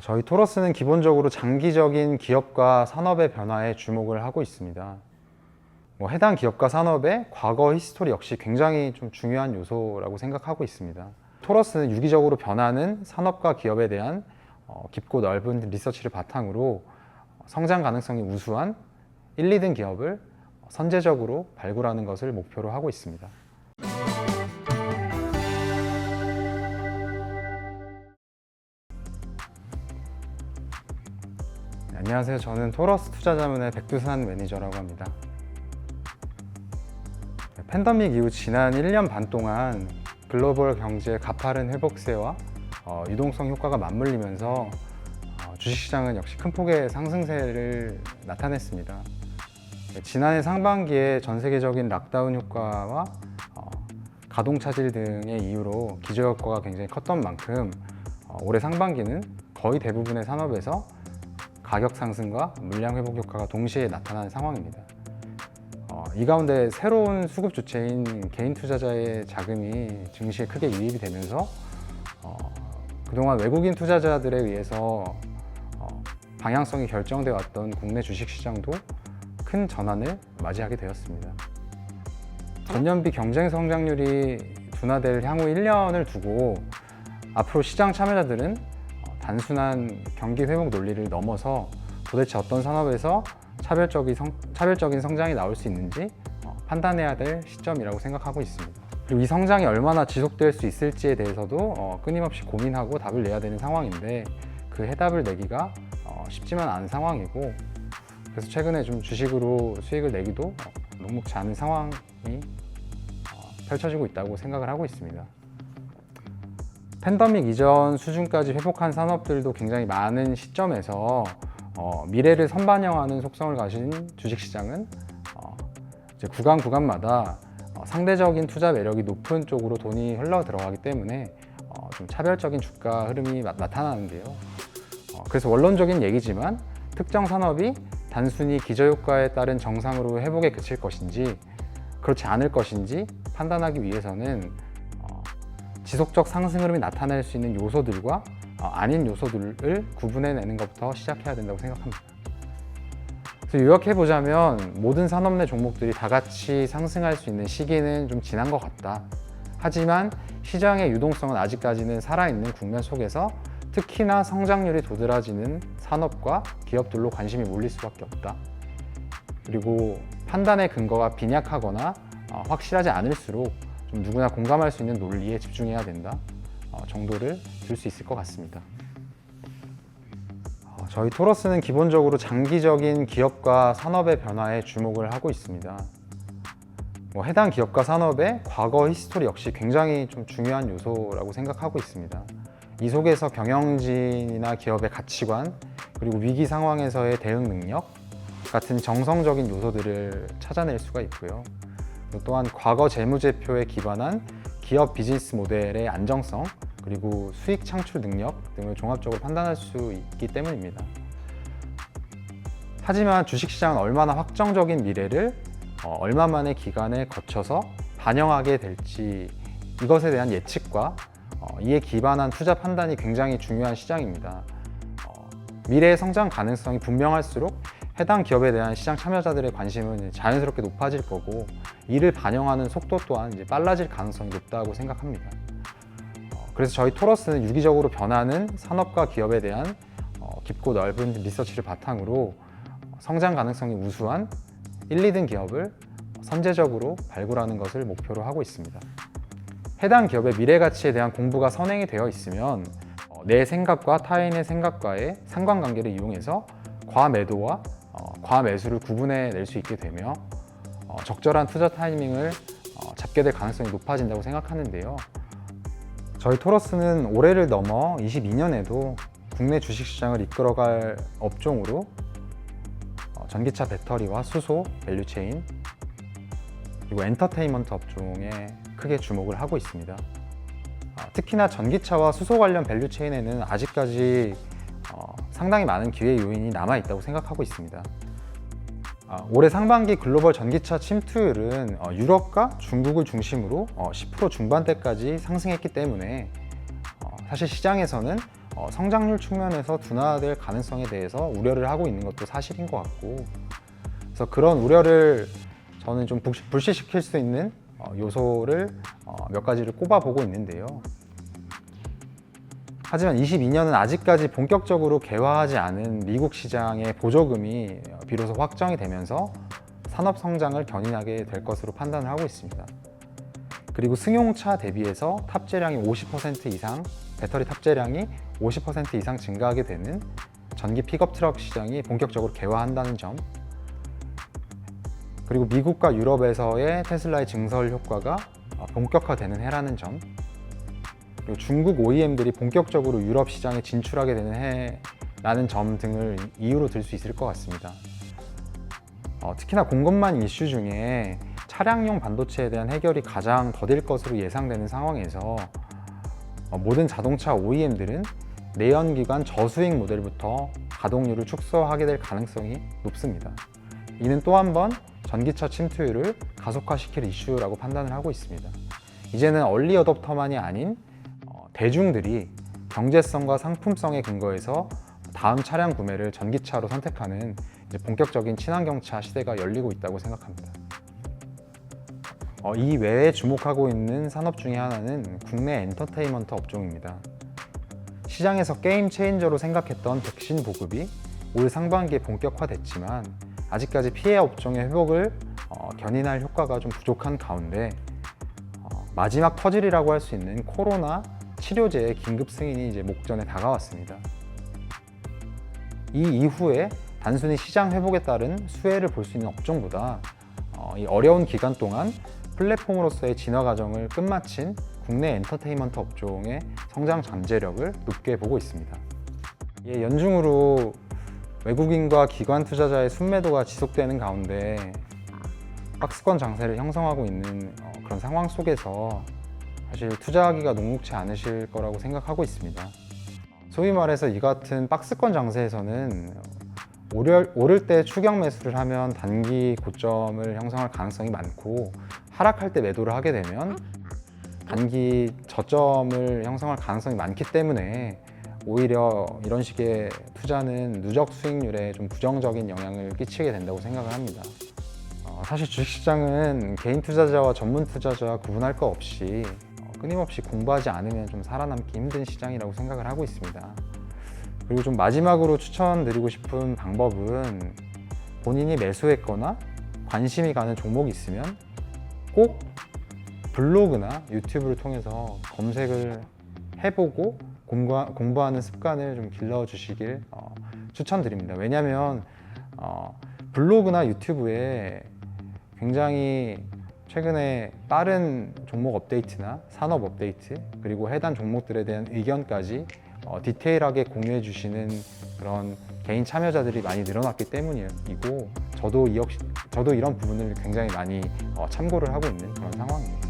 저희 토러스는 기본적으로 장기적인 기업과 산업의 변화에 주목을 하고 있습니다. 해당 기업과 산업의 과거 히스토리 역시 굉장히 좀 중요한 요소라고 생각하고 있습니다. 토러스는 유기적으로 변하는 산업과 기업에 대한 깊고 넓은 리서치를 바탕으로 성장 가능성이 우수한 1, 2등 기업을 선제적으로 발굴하는 것을 목표로 하고 있습니다. 안녕하세요. 저는 토러스 투자자문의 백두산 매니저라고 합니다. 팬데믹 이후 지난 1년 반 동안 글로벌 경제의 가파른 회복세와 유동성 효과가 맞물리면서 주식시장은 역시 큰 폭의 상승세를 나타냈습니다. 지난해 상반기에 전 세계적인 락다운 효과와 가동 차질 등의 이유로 기저효과가 굉장히 컸던 만큼 올해 상반기는 거의 대부분의 산업에서 가격 상승과 물량 회복 효과가 동시에 나타난 상황입니다. 이 가운데 새로운 수급 주체인 개인 투자자의 자금이 증시에 크게 유입이 되면서 그동안 외국인 투자자들에 의해서 방향성이 결정되어 왔던 국내 주식시장도 큰 전환을 맞이하게 되었습니다. 전년비 경쟁 성장률이 둔화될 향후 1년을 두고 앞으로 시장 참여자들은 단순한 경기 회복 논리를 넘어서 도대체 어떤 산업에서 차별적인 성장이 나올 수 있는지 판단해야 될 시점이라고 생각하고 있습니다. 그리고 이 성장이 얼마나 지속될 수 있을지에 대해서도 끊임없이 고민하고 답을 내야 되는 상황인데 그 해답을 내기가 쉽지만 않은 상황이고, 그래서 최근에 좀 주식으로 수익을 내기도 녹록지 않은 상황이 펼쳐지고 있다고 생각을 하고 있습니다. 팬데믹 이전 수준까지 회복한 산업들도 굉장히 많은 시점에서 미래를 선반영하는 속성을 가진 주식시장은 이제 구간마다 상대적인 투자 매력이 높은 쪽으로 돈이 흘러 들어가기 때문에 좀 차별적인 주가 흐름이 나타나는데요. 그래서 원론적인 얘기지만 특정 산업이 단순히 기저효과에 따른 정상으로 회복에 그칠 것인지 그렇지 않을 것인지 판단하기 위해서는 지속적 상승 흐름이 나타낼 수 있는 요소들과 아닌 요소들을 구분해내는 것부터 시작해야 된다고 생각합니다. 그래서 요약해보자면 모든 산업 내 종목들이 다 같이 상승할 수 있는 시기는 좀 지난 것 같다. 하지만 시장의 유동성은 아직까지는 살아있는 국면 속에서 특히나 성장률이 도드라지는 산업과 기업들로 관심이 몰릴 수밖에 없다. 그리고 판단의 근거가 빈약하거나 확실하지 않을수록 좀 누구나 공감할 수 있는 논리에 집중해야 된다 정도를 들 수 있을 것 같습니다. 저희 토러스는 기본적으로 장기적인 기업과 산업의 변화에 주목을 하고 있습니다. 해당 기업과 산업의 과거 히스토리 역시 굉장히 좀 중요한 요소라고 생각하고 있습니다. 이 속에서 경영진이나 기업의 가치관, 그리고 위기 상황에서의 대응 능력 같은 정성적인 요소들을 찾아낼 수가 있고요. 또한 과거 재무제표에 기반한 기업 비즈니스 모델의 안정성, 그리고 수익 창출 능력 등을 종합적으로 판단할 수 있기 때문입니다. 하지만 주식시장은 얼마나 확정적인 미래를 얼마만의 기간에 거쳐서 반영하게 될지 이것에 대한 예측과 이에 기반한 투자 판단이 굉장히 중요한 시장입니다. 미래의 성장 가능성이 분명할수록 해당 기업에 대한 시장 참여자들의 관심은 자연스럽게 높아질 거고, 이를 반영하는 속도 또한 이제 빨라질 가능성이 높다고 생각합니다. 그래서 저희 토러스는 유기적으로 변하는 산업과 기업에 대한 깊고 넓은 리서치를 바탕으로 성장 가능성이 우수한 1, 2등 기업을 선제적으로 발굴하는 것을 목표로 하고 있습니다. 해당 기업의 미래 가치에 대한 공부가 선행이 되어 있으면 내 생각과 타인의 생각과의 상관관계를 이용해서 과매도와 과매수를 구분해낼 수 있게 되며 적절한 투자 타이밍을 잡게 될 가능성이 높아진다고 생각하는데요. 저희 토러스는 올해를 넘어 22년에도 국내 주식시장을 이끌어갈 업종으로 전기차 배터리와 수소, 밸류체인, 그리고 엔터테인먼트 업종에 크게 주목을 하고 있습니다. 특히나 전기차와 수소 관련 밸류체인에는 아직까지 상당히 많은 기회 요인이 남아있다고 생각하고 있습니다. 올해 상반기 글로벌 전기차 침투율은 유럽과 중국을 중심으로 10% 중반대까지 상승했기 때문에 사실 시장에서는 성장률 측면에서 둔화될 가능성에 대해서 우려를 하고 있는 것도 사실인 것 같고, 그래서 그런 우려를 저는 좀 불식시킬 수 있는 요소를 몇 가지를 꼽아보고 있는데요. 하지만 22년은 아직까지 본격적으로 개화하지 않은 미국 시장의 보조금이 비로소 확정이 되면서 산업 성장을 견인하게 될 것으로 판단을 하고 있습니다. 그리고 승용차 대비해서 탑재량이 50% 이상, 배터리 탑재량이 50% 이상 증가하게 되는 전기 픽업 트럭 시장이 본격적으로 개화한다는 점, 그리고 미국과 유럽에서의 테슬라의 증설 효과가 본격화되는 해라는 점, 그리고 중국 OEM들이 본격적으로 유럽 시장에 진출하게 되는 해라는 점 등을 이유로 들 수 있을 것 같습니다. 특히나 공급망 이슈 중에 차량용 반도체에 대한 해결이 가장 더딜 것으로 예상되는 상황에서 모든 자동차 OEM들은 내연기관 저수익 모델부터 가동률을 축소하게 될 가능성이 높습니다. 이는 또 한 번 전기차 침투율을 가속화시킬 이슈라고 판단을 하고 있습니다. 이제는 얼리 어댑터만이 아닌 대중들이 경제성과 상품성에 근거해서 다음 차량 구매를 전기차로 선택하는 본격적인 친환경차 시대가 열리고 있다고 생각합니다. 이 외에 주목하고 있는 산업 중에 하나는 국내 엔터테인먼트 업종입니다. 시장에서 게임 체인저로 생각했던 백신 보급이 올 상반기에 본격화됐지만 아직까지 피해 업종의 회복을 견인할 효과가 좀 부족한 가운데 마지막 퍼즐이라고 할 수 있는 코로나 치료제의 긴급 승인이 이제 목전에 다가왔습니다. 이 이후에 단순히 시장 회복에 따른 수혜를 볼 수 있는 업종보다 이 어려운 기간 동안 플랫폼으로서의 진화 과정을 끝마친 국내 엔터테인먼트 업종의 성장 잠재력을 높게 보고 있습니다. 연중으로 외국인과 기관 투자자의 순매도가 지속되는 가운데 박스권 장세를 형성하고 있는 그런 상황 속에서 사실 투자하기가 녹록지 않으실 거라고 생각하고 있습니다. 소위 말해서 이 같은 박스권 장세에서는 오를 때 추격 매수를 하면 단기 고점을 형성할 가능성이 많고, 하락할 때 매도를 하게 되면 단기 저점을 형성할 가능성이 많기 때문에 오히려 이런 식의 투자는 누적 수익률에 좀 부정적인 영향을 끼치게 된다고 생각을 합니다. 사실 주식시장은 개인 투자자와 전문 투자자와 구분할 것 없이 끊임없이 공부하지 않으면 좀 살아남기 힘든 시장이라고 생각을 하고 있습니다. 그리고 좀 마지막으로 추천드리고 싶은 방법은 본인이 매수했거나 관심이 가는 종목이 있으면 꼭 블로그나 유튜브를 통해서 검색을 해보고 공부하는 습관을 좀 길러주시길 추천드립니다. 왜냐하면 블로그나 유튜브에 굉장히 최근에 빠른 종목 업데이트나 산업 업데이트, 그리고 해당 종목들에 대한 의견까지 디테일하게 공유해 주시는 그런 개인 참여자들이 많이 늘어났기 때문이고, 저도 이런 부분을 굉장히 많이 참고를 하고 있는 그런 상황입니다.